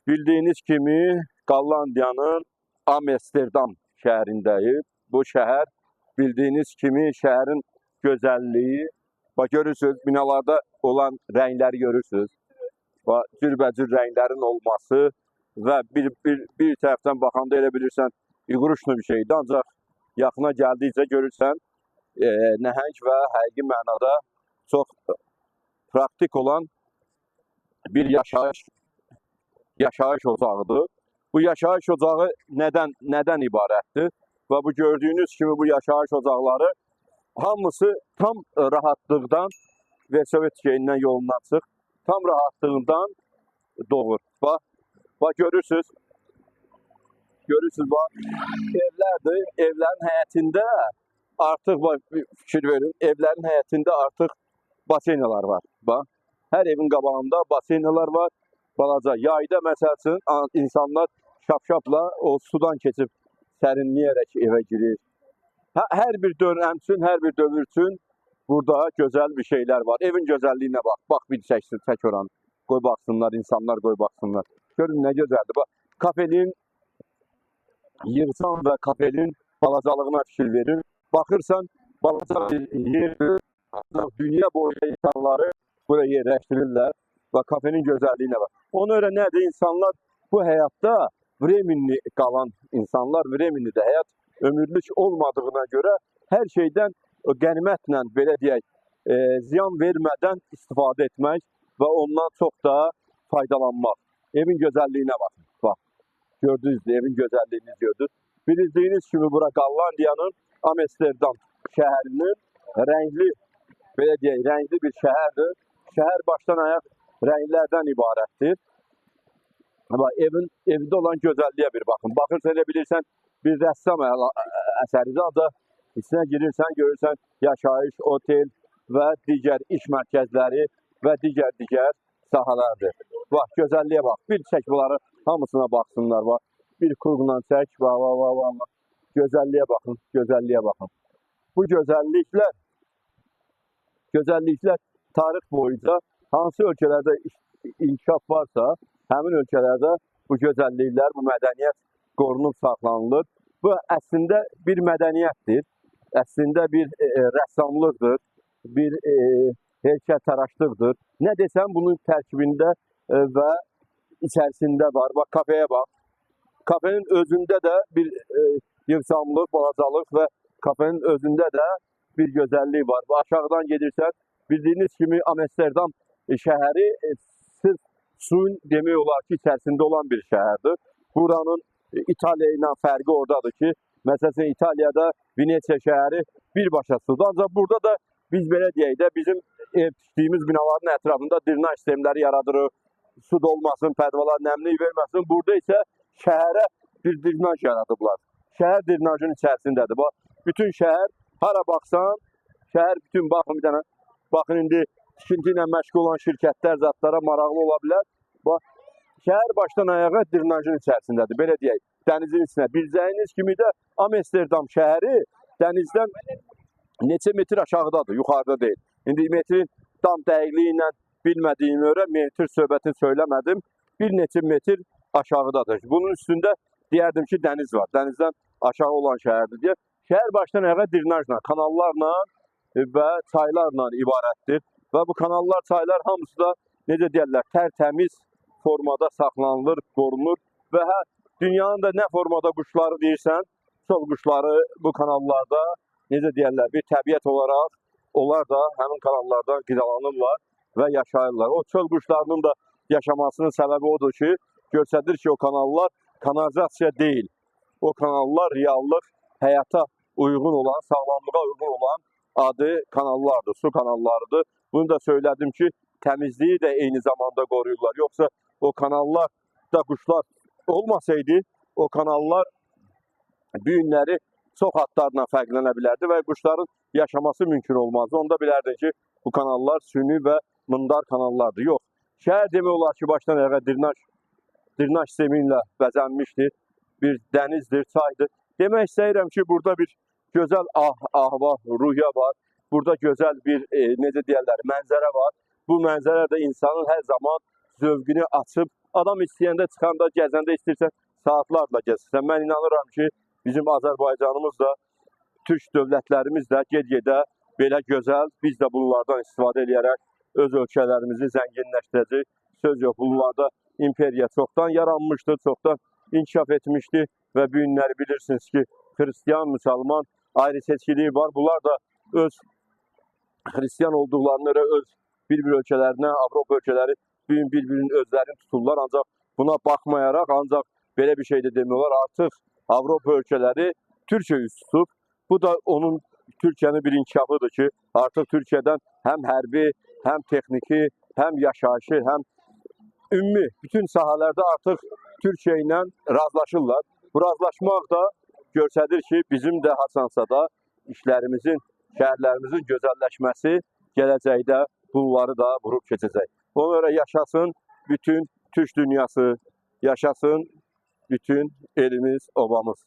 Bildiğiniz kimi Qallandiyanın Amsterdam şəhərindəyik. Bu şəhər bildiğiniz kimi şəhərin gözəlliyi. Bax görürsünüz, binalarda olan rəngləri görürsünüz. Bax cürbəcür rənglərin olması və bir tərəfdən baxanda elə bilirsən iqruşlu bir şeydir. Ancaq yaxına gəldikcə görürsən nəhəng və həqiqi mənada çox praktik olan bir yaşayış ocağıdır. Bu yaşayış ocağı nədən ibarətdir? Və bu gördüyünüz kimi bu yaşayış ocaqları hamısı tam rahatlıqdan və Sovet şeyindən yolundan çıx, tam rahatlığından doğur. Bax görürsünüz, bax evlərdir. Evlərin həyətində artıq fikir verin, evlərin həyətində artıq baseynalar var. Bax, hər evin qabağında baseynalar var. Balaca yayda məsəl üçün insanlar şapşapla o sudan keçib sərinləyərək evə girir. Hər bir dönəm üçün, hər bir dövr üçün burada gözəl bir şeylər var. Evin gözəlliyinə bax. Bax bir çək oranı. Qoy baxsınlar, insanlar qoy baxsınlar. Görün nə gözəldir. Bax, kafenin yığsan və kafenin balacalığına fikir verin. Baxırsan, balaca bir yerdir. Dünya boyu insanları buraya yerləşdirirlər. Bax, kafenin gözəlliyinə bax. Ona görə nədir? İnsanlar bu həyatda vremenli qalan insanlar, vremenli də həyat ömürlük olmadığına görə hər şeydən qənimətlə, belə deyək, ziyan vermədən istifadə etmək və ondan çox da faydalanmaq. Evin gözəlliyinə baxın. Bax, gördünüz, evin gözəlliyini gördünüz. Bildiğiniz kimi bura Qallandiyanın Amsterdam şəhərinin rəngli, belə deyək, rəngli bir şəhərdir. Şəhər başdan ayaq rənglərdən ibarətdir. Amma evdə olan gözəlliyə bir baxın. Baxırsa elə bilirsən bir rəssam əsəridir. Ancaq içinə girirsən, görürsən yaşayış, otel və digər iş mərkəzləri və digər sahələrdir. Bax, gözəlliyə bax. Bir çək bunları hamısına baxsınlar. Bax, bir kurğundan çək. Bax. Gözəlliyə baxın, gözəlliyə baxın. Bu gözəlliklər tarix boyunca hansı ölkələrdə inkişaf varsa, həmin ölkələrdə bu gözəlliklər, bu mədəniyyət qorunub saxlanılır. Bu əslində bir mədəniyyətdir, əslində bir rəssamlıqdır, bir heykəltaraşlıqdır. Nə desəm bunun tərkibində və içərisində var. Bax, kafeyə bax. Kafenin özündə də bir yığcamlıq, balacalıq və kafenin özündə də bir gözəllik var. Aşağıdan gedirsən, bildiğiniz kimi Amsterdam şəhəri sırf suyun demək olar ki, içərisində olan bir şəhərdir. Buranın İtaliya ilə fərqi oradadır ki, məsələn İtaliyada Venetsiya şəhəri birbaşa sudur. Ancaq burada da biz belə deyək də bizim ev tikdiyimiz binaların ətrafında drenaj sistemləri yaradırıq. Su dolmasın, pərvalar nəmlik verməsin. Burada isə şəhərə bir drenaj yaradıblar. Şəhər drenajın içərisindədir. Bax, bütün şəhər, hara baxsan, şəhər bütün baxın bir dənə. Baxın, indi tikinti ilə məşğul olan şirkətlər zatlara maraqlı ola bilər. Bax, şəhər başdan ayağa drenajın içərisindədir. Belə deyək, dənizin içinə. Biləcəyiniz kimi də Amsterdam şəhəri dənizdən neçə metr aşağıdadır, yuxarıda deyil. İndi metrin tam dəqiqliyi ilə bilmədiyim görə metr söhbətini söyləmədim. Bir neçə metr aşağıdadır. Bunun üstündə deyərdim ki, dəniz var. Dənizdən aşağı olan şəhərdir deyə. Şəhər başdan ayağa drenajla, kanallarla və çaylarla ibarətdir. Və bu kanallar, çaylar hamısı da necə deyərlər, tərtəmiz formada saxlanılır, qorunur və dünyanın da nə formada quşları deyirsən, çox quşları bu kanallarda necə deyərlər, bir təbiət olaraq onlar da həmin kanallardan qidalanırlar və yaşayırlar. O çöl quşlarının da yaşamasının səbəbi odur ki, göstərir ki, o kanallar kanalizasiya deyil. O kanallar reallıq, həyata uyğun olan, sağlamlığa uyğun olan adı kanallardır, su kanallarıdır. Bunu da söylədim ki, təmizliyi də eyni zamanda qoruyurlar. Yoxsa o kanallarda quşlar olmasaydı, o kanallar bu günləri çox adlarla fərqlənə bilərdi və quşların yaşaması mümkün olmazdı. Onda bilərdi ki, bu kanallar süni və mındar kanallardır. Yox, şəhər demək olar ki, başdan ayağa drenaj sistemi ilə bəzənmişdir. Bir dənizdir, çaydır. Demək istəyirəm ki, burada bir gözəl ahva, ruhiyyə var. Burada gözəl bir, necə deyərlər, mənzərə var. Bu mənzərə də insanın hər zaman zövqünü açıb, adam istəyəndə çıxanda, gəzəndə istəyirsən saatlarla gəzirsən. Mən inanıram ki, bizim Azərbaycanımız da, türk dövlətlərimiz də get-gedə belə gözəl, biz də bunlardan istifadə edərək öz ölkələrimizi zənginləşdirəcək. Söz yox, bunlarda imperiya çoxdan yaranmışdı, çoxdan inkişaf etmişdi və bu günləri bilirsiniz ki, Hristiyan, müsəlman ayrı seçkiliyi var. Bunlar da öz Hristiyan olduqlarına görə öz bir-bir ölkələrinə, Avropa ölkələri bir-birinin özlərini tuturlar. Ancaq buna baxmayaraq, ancaq belə bir şey də demək olar, artıq Avropa ölkələri Türkiyə üst tutub. Bu da onun, Türkiyənin bir inkişafıdır ki, artıq Türkiyədən həm hərbi, həm texniki, həm yaşayışı, həm ümumi bütün sahələrdə artıq Türkiyə ilə razılaşırlar. Bu razılaşmaq da göstərir ki, bizim də haçansa da işlərimizin, şəhərlərimizin gözəlləşməsi gələcəkdə bunları da vurub keçəcək. Ona görə yaşasın bütün Türk dünyası, yaşasın bütün elimiz, obamız.